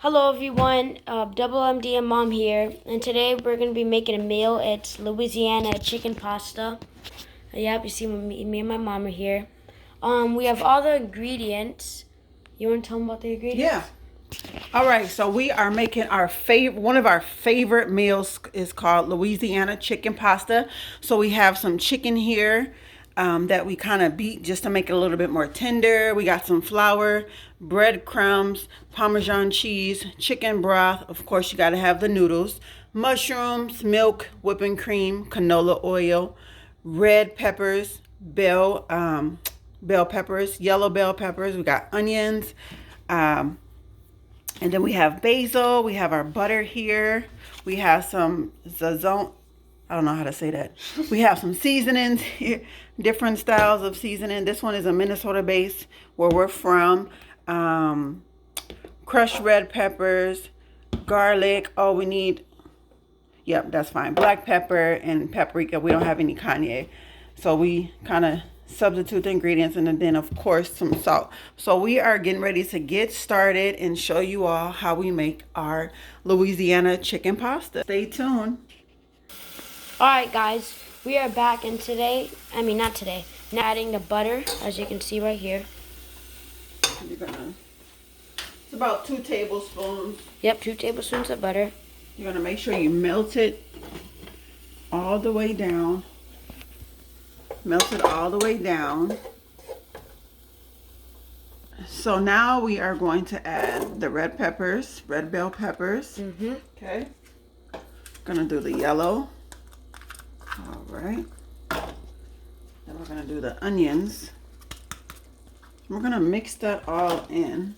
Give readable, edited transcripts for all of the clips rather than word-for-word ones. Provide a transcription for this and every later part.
Hello everyone, DoubleMD and Mom here, and today we're going to be making a meal. It's Louisiana Chicken Pasta. Yep, you see me and my mom are here. We have all the ingredients. You want to tell them about the ingredients? Yeah. All right, so we are making our one of our favorite meals is called Louisiana Chicken Pasta. So we have some chicken here that we kind of beat just to make it a little bit more tender. We got some flour, breadcrumbs, Parmesan cheese, chicken broth. Of course, you got to have the noodles, mushrooms, milk, whipping cream, canola oil, red peppers, bell peppers, yellow bell peppers. We got onions. And then we have basil. We have our butter here. We have some zazon. I don't know how to say that. We have some seasonings here, different styles of seasoning. This one is a Minnesota base where we're from. Crushed red peppers, garlic. Oh, we need, yep, that's fine. Black pepper and paprika. We don't have any cayenne. So we kind of substitute the ingredients, and then of course some salt. So we are getting ready to get started and show you all how we make our Louisiana chicken pasta. Stay tuned. Alright guys, we are back, and not today, now adding the butter, as you can see right here. It's about 2 tablespoons. Yep, 2 tablespoons of butter. You're gonna make sure you melt it all the way down. Melt it all the way down. So now we are going to add the red peppers, red bell peppers. Okay. Gonna do the yellow. All right. Then we're gonna do the onions. We're gonna mix that all in.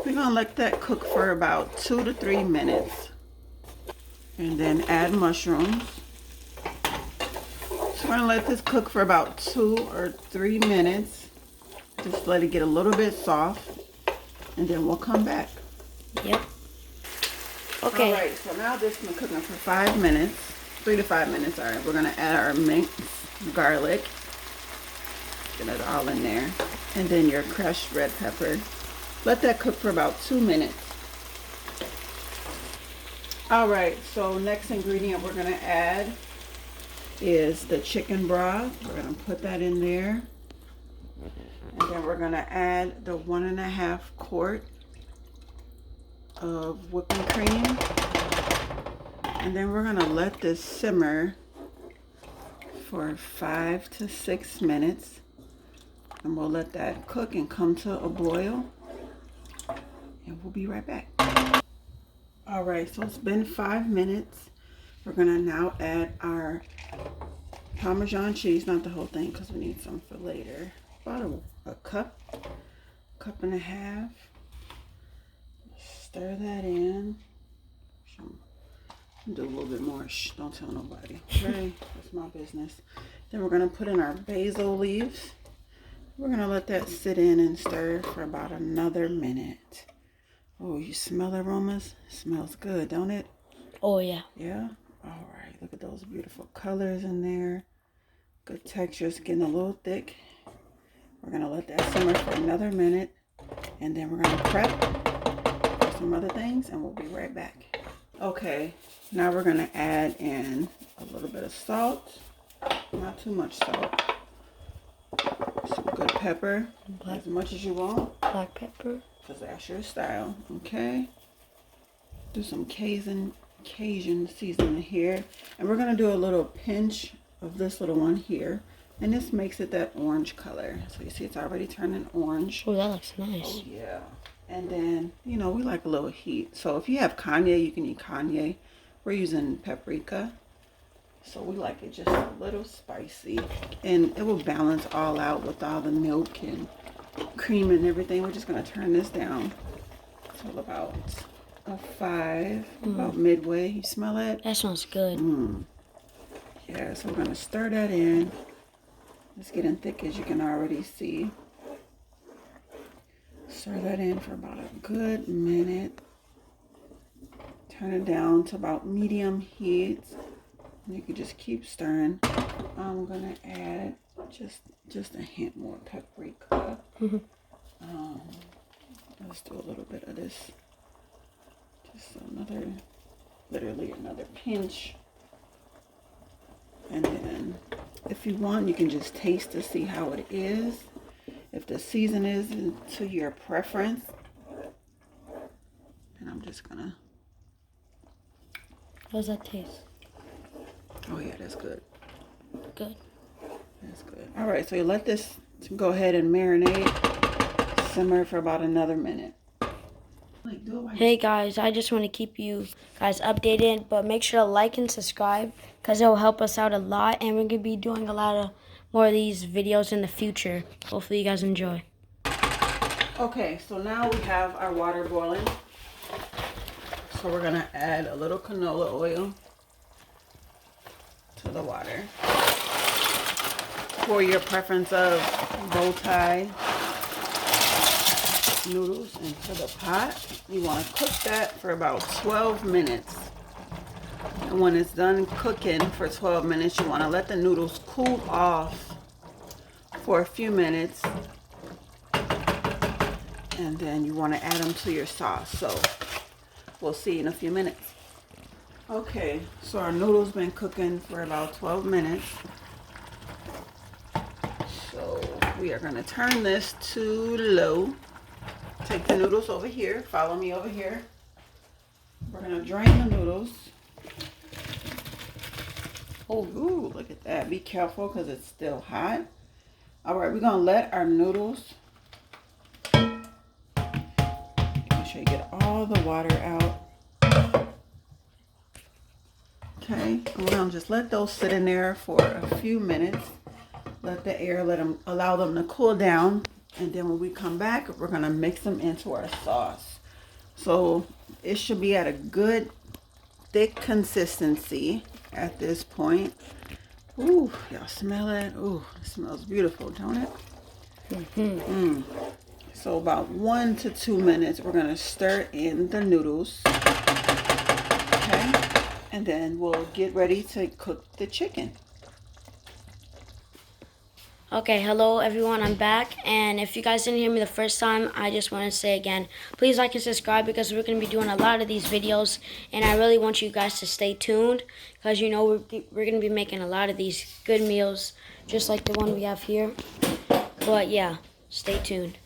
We're gonna let that cook for about 2 to 3 minutes. And then add mushrooms. So we're gonna let this cook for about 2 or 3 minutes. Just let it get a little bit soft, and then we'll come back. Yep. Okay. All right, so now this has been cooking for 5 minutes, 3 to 5 minutes. All right, we're gonna add our minced garlic. Get it all in there, and then your crushed red pepper. Let that cook for about 2 minutes. All right, so next ingredient we're gonna add is the chicken broth. We're gonna put that in there. And then we're gonna add the 1.5 quart of whipping cream. And then we're gonna let this simmer for 5 to 6 minutes. And we'll let that cook and come to a boil. And we'll be right back. All right, so it's been 5 minutes. We're gonna now add our Parmesan cheese, not the whole thing because we need some for later. About a cup and a half. Stir that in. Do a little bit more. Shh, don't tell nobody. Okay, that's my business. Then we're gonna put in our basil leaves. We're gonna let that sit in and stir for about another minute. Oh, you smell the aromas? It smells good, don't it? Oh yeah. Yeah? All right, look at those beautiful colors in there. Good texture. It's getting a little thick. We're gonna let that simmer for another minute, and then we're gonna prep for some other things, and we'll be right back. Okay, now we're gonna add in a little bit of salt, not too much salt. Some good pepper, as much as you want. Black pepper. Because that's your style, okay? Do some Cajun seasoning here. And we're gonna do a little pinch of this little one here. And this makes it that orange color. So you see it's already turning orange. Oh, that looks nice. Oh, yeah. And then, you know, we like a little heat. So if you have cayenne, you can eat cayenne. We're using paprika. So we like it just a little spicy. And it will balance all out with all the milk and cream and everything. We're just going to turn this down to about a 5, about midway. You smell it? That smells good. Yeah, so we're going to stir that in. It's getting thick, as you can already see. Stir that in for about a good minute. Turn it down to about medium heat. And you can just keep stirring. I'm going to add just a hint more paprika. Let's do a little bit of this literally another pinch. And then if you want, you can just taste to see how it is. If the season is to your preference. And I'm just gonna. How's that taste? Oh yeah, that's good. Good. That's good. All right, so you let this go ahead and marinate, simmer for about another minute. Hey guys, I just want to keep you guys updated, but make sure to like and subscribe because it will help us out a lot, and we're going to be doing a lot of more of these videos in the future. Hopefully you guys enjoy. Okay, so now we have our water boiling. So we're going to add a little canola oil to the water. For your preference of bow tie noodles into the pot, you want to cook that for about 12 minutes. And when it's done cooking for 12 minutes, you want to let the noodles cool off for a few minutes. And then you want to add them to your sauce. So we'll see in a few minutes. Okay, so our noodles been cooking for about 12 minutes. So we are going to turn this to low. Take the noodles over here. Follow me over here. We're going to drain the noodles. Oh, ooh, look at that. Be careful because it's still hot. All right, we're going to let our noodles. Make sure you get all the water out. Okay, we're going to just let those sit in there for a few minutes. Let the air, allow them to cool down. And then when we come back, we're going to mix them into our sauce. So it should be at a good thick consistency at this point. Ooh, y'all smell it? Ooh, it smells beautiful, don't it? Mm-hmm. So about 1 to 2 minutes, we're going to stir in the noodles. Okay? And then we'll get ready to cook the chicken. Okay, hello everyone, I'm back, and if you guys didn't hear me the first time, I just want to say again, please like and subscribe because we're going to be doing a lot of these videos, and I really want you guys to stay tuned because you know we're going to be making a lot of these good meals just like the one we have here. But yeah, stay tuned.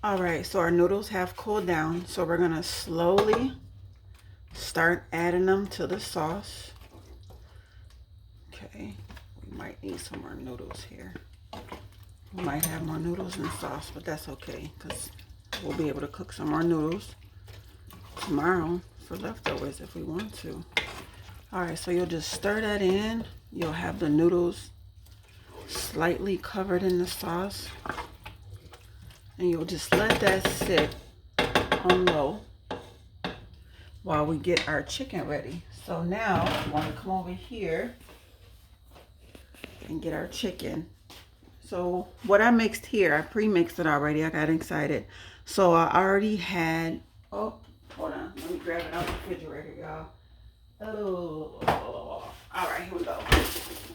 Alright, so our noodles have cooled down, so we're going to slowly start adding them to the sauce. Okay, we might need some more noodles here. We might have more noodles and sauce, but that's okay because we'll be able to cook some more noodles tomorrow for leftovers if we want to. Alright, so you'll just stir that in. You'll have the noodles slightly covered in the sauce. And you'll just let that sit on low while we get our chicken ready. So now we want to come over here and get our chicken. So what I mixed here, I pre-mixed it already. I got excited. So I already had, oh, hold on. Let me grab it out of the refrigerator, y'all. Oh, all right, here we go.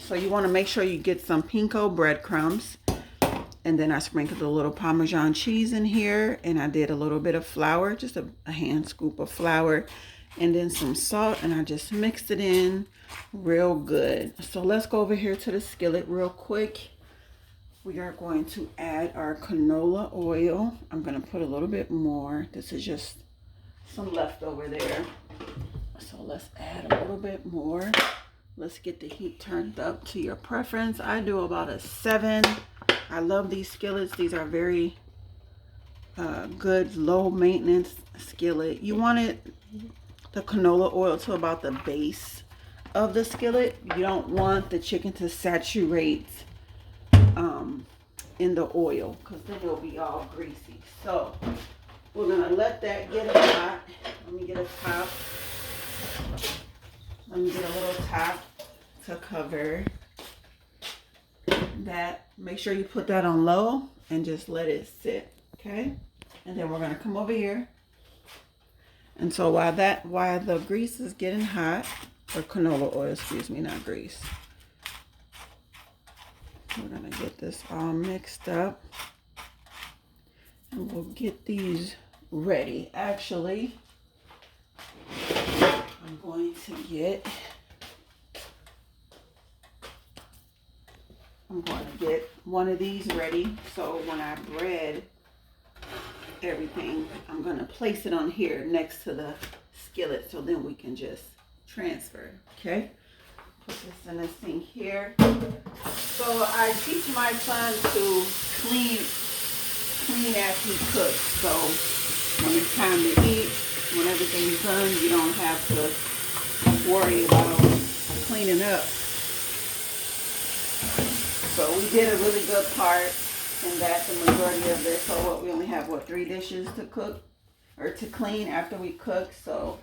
So you want to make sure you get some pinko breadcrumbs. And then I sprinkled a little Parmesan cheese in here. And I did a little bit of flour, just a hand scoop of flour. And then some salt. And I just mixed it in real good. So let's go over here to the skillet real quick. We are going to add our canola oil. I'm going to put a little bit more. This is just some leftover there. So let's add a little bit more. Let's get the heat turned up to your preference. I do about a 7. I love these skillets. These are very good, low maintenance skillet. You want the canola oil to about the base of the skillet. You don't want the chicken to saturate in the oil because then it'll be all greasy. So we're gonna let that get hot. Let me get a top. Let me get a little top to cover that. Make sure you put that on low and just let it sit. Okay, and then we're gonna come over here. And so while the grease is getting hot, or canola oil, excuse me, not grease. We're gonna get this all mixed up and we'll get these ready. Actually, I'm going to get one of these ready. So when I bread everything, I'm going to place it on here next to the skillet, so then we can just transfer. Okay, put this in this thing here. So I teach my son to clean as he cooks. So when it's time to eat, when everything's done, you don't have to worry about cleaning up. So we did a really good part in that, the majority of this. So what, we only have, what, 3 dishes to cook or to clean after we cook. So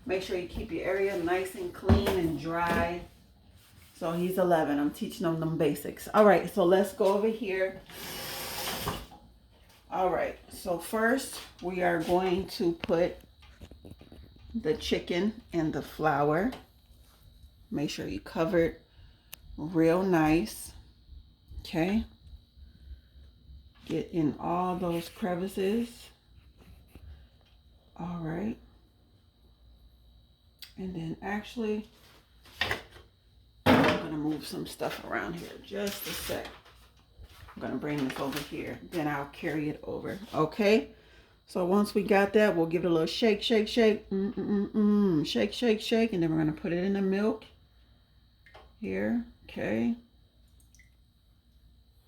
make sure you keep your area nice and clean and dry. So he's 11. I'm teaching him them basics. All right, so let's go over here. All right, so first we are going to put the chicken in the flour. Make sure you cover it real nice. Okay. Get in all those crevices. All right. And then actually, I'm gonna move some stuff around here just a sec. I'm gonna bring this over here, then I'll carry it over. Okay. So once we got that, we'll give it a little shake, shake, shake. Shake, shake, shake. And then we're gonna put it in the milk here. Okay.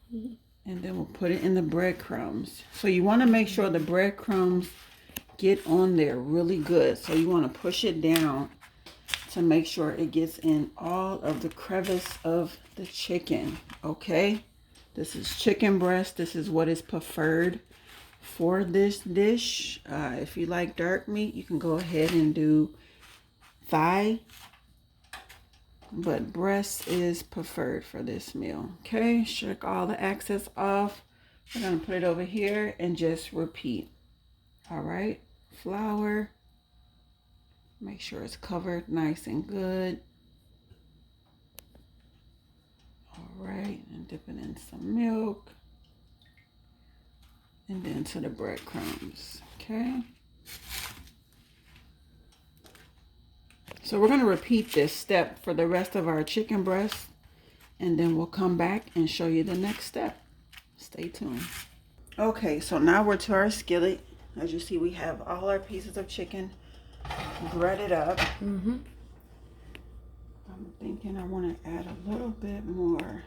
And then we'll put it in the breadcrumbs. So you want to make sure the breadcrumbs get on there really good. So you want to push it down to make sure it gets in all of the crevice of the chicken. Okay. This is chicken breast. This is what is preferred for this dish. If you like dark meat, you can go ahead and do thigh. But breast is preferred for this meal. Okay, shake all the excess off. We're going to put it over here and just repeat. All right, flour. Make sure it's covered nice and good. All right, and dip it in some milk. And then to the breadcrumbs. Okay. So we're going to repeat this step for the rest of our chicken breast, and then we'll come back and show you the next step. Stay tuned. Okay, so now we're to our skillet. As you see, we have all our pieces of chicken breaded up. I'm thinking I want to add a little bit more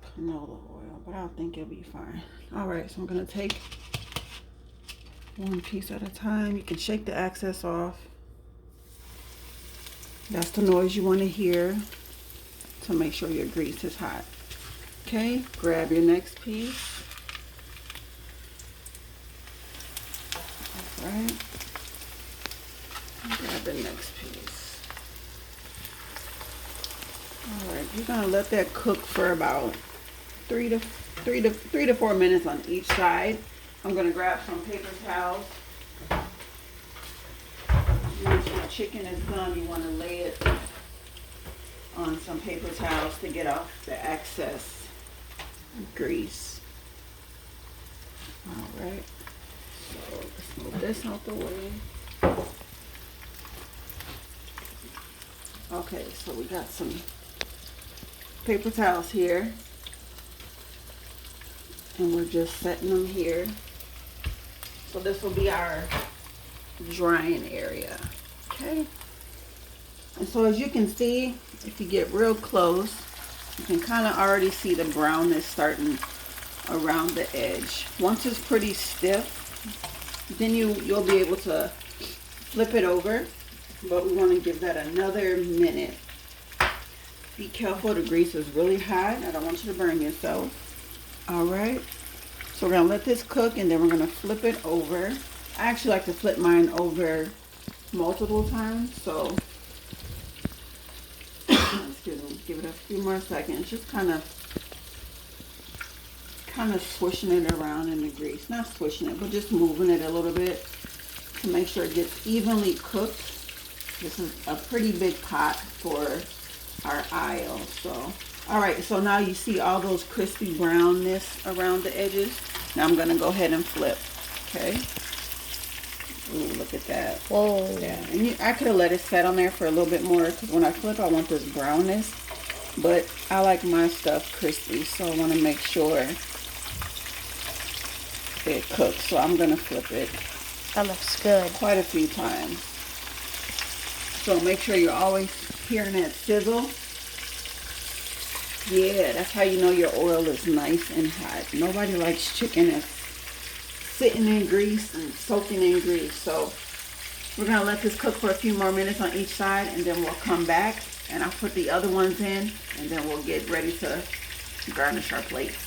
canola oil, but I think it'll be fine. All right, so I'm going to take one piece at a time. You can shake the excess off. That's the noise you want to hear to make sure your grease is hot. Okay, grab your next piece. All right, grab the next piece. All right, you're gonna let that cook for about 3 to 4 minutes on each side. I'm gonna grab some paper towels. Once your chicken is done, you want to lay it on some paper towels to get off the excess grease. All right, so let's move this out the way. Okay, so we got some paper towels here, and we're just setting them here. So this will be our drying area. Okay, and so as you can see, if you get real close, you can kind of already see the brownness starting around the edge. Once it's pretty stiff, then you'll be able to flip it over, but we want to give that another minute. Be careful, the grease is really hot. I don't want you to burn yourself. All right, so we're gonna let this cook, and then we're gonna flip it over. I actually like to flip mine over multiple times, so excuse me, give it a few more seconds. Just kind of swishing it around in the grease. Not swishing it, but just moving it a little bit to make sure it gets evenly cooked. This is a pretty big pot for our aisle. So, all right, so now you see all those crispy brownness around the edges. Now I'm gonna go ahead and flip. Okay, Ooh, look at that. Whoa. Yeah, and I could have let it set on there for a little bit more because when I flip, I want this brownness. But I like my stuff crispy, so I want to make sure it cooks. So I'm going to flip it. That looks good. Quite a few times. So make sure you're always hearing that sizzle. Yeah, that's how you know your oil is nice and hot. Nobody likes chicken that's sitting in grease and soaking in grease. So we're going to let this cook for a few more minutes on each side, and then we'll come back and I'll put the other ones in, and then we'll get ready to garnish our plates.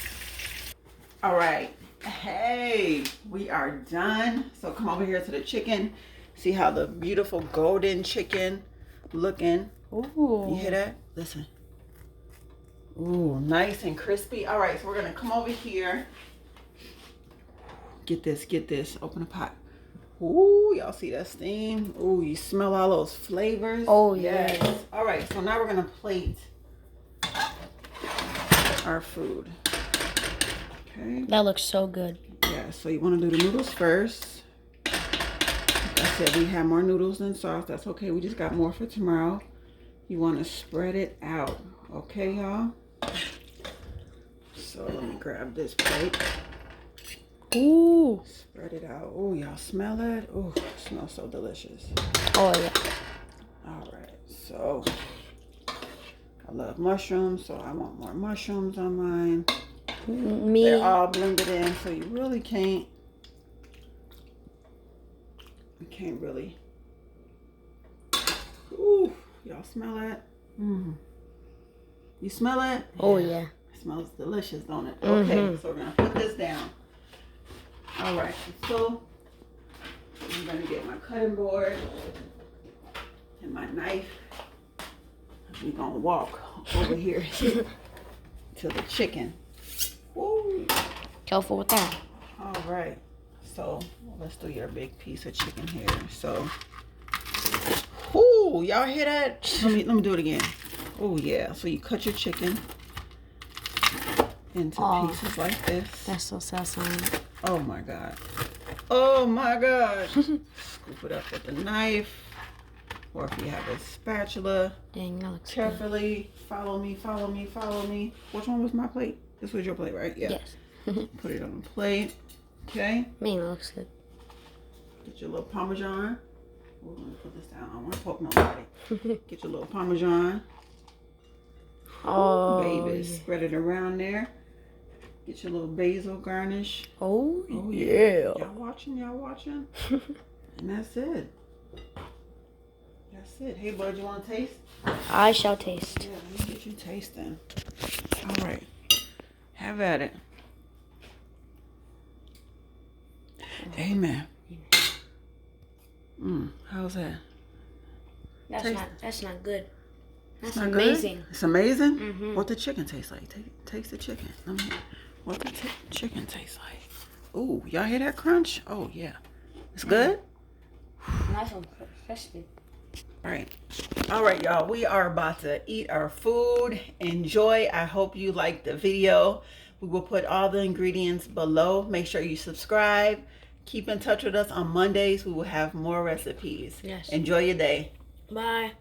All right. Hey, we are done. So come over here to the chicken. See how the beautiful golden chicken looking. Ooh. You hear that? Listen. Ooh, nice and crispy. All right, so we're going to come over here. Get this. Open the pot. Ooh, y'all see that steam? Ooh, you smell all those flavors? Oh, yeah. Yes. All right, so now we're going to plate our food. Okay. That looks so good. Yeah, so you want to do the noodles first. Like I said, we have more noodles than sauce. That's okay. We just got more for tomorrow. You want to spread it out. Okay, y'all? So let me grab this plate. Ooh. Spread it out. Oh, y'all smell that? Oh, it smells so delicious. Oh, yeah. All right, so I love mushrooms, so I want more mushrooms on mine. Me. They're all blended in, so you really can't. You can't really. Ooh, y'all smell that? You smell it? Oh, yeah. It smells delicious, don't it? Okay, so we're gonna put this down. All right, so I'm gonna get my cutting board and my knife. We're gonna walk over here to the chicken. Woo. Careful with that. All right, so let's do your big piece of chicken here. So, ooh, y'all hear that? Let me do it again. Oh yeah, so you cut your chicken into pieces like this. That's so satisfying. Oh my God. Oh my God. Scoop it up with a knife, or if you have a spatula. Dang, that looks Carefully, follow me. Which one was my plate? This was your plate, right? Yeah. Yes. Put it on the plate. Okay. Man, that looks good. Get your little Parmesan. We're going to put this down. I don't want to poke nobody. Get your little Parmesan. Oh, baby. yeah. Spread it around there. Get your little basil garnish. Oh, yeah. Y'all watching? And that's it. Hey, bud, you want to taste? I shall taste. Yeah, let me get you tasting. All right. Have at it. Amen. How's that? That's not good. That's Not amazing. Good? It's amazing? Mm-hmm. What the chicken tastes like? Taste the chicken. Let me, what the chicken tastes like? Ooh, y'all hear that crunch? Oh, yeah. It's good? Nice and crispy. All right, y'all. We are about to eat our food. Enjoy. I hope you liked the video. We will put all the ingredients below. Make sure you subscribe. Keep in touch with us on Mondays. We will have more recipes. Yes. Enjoy your day. Bye.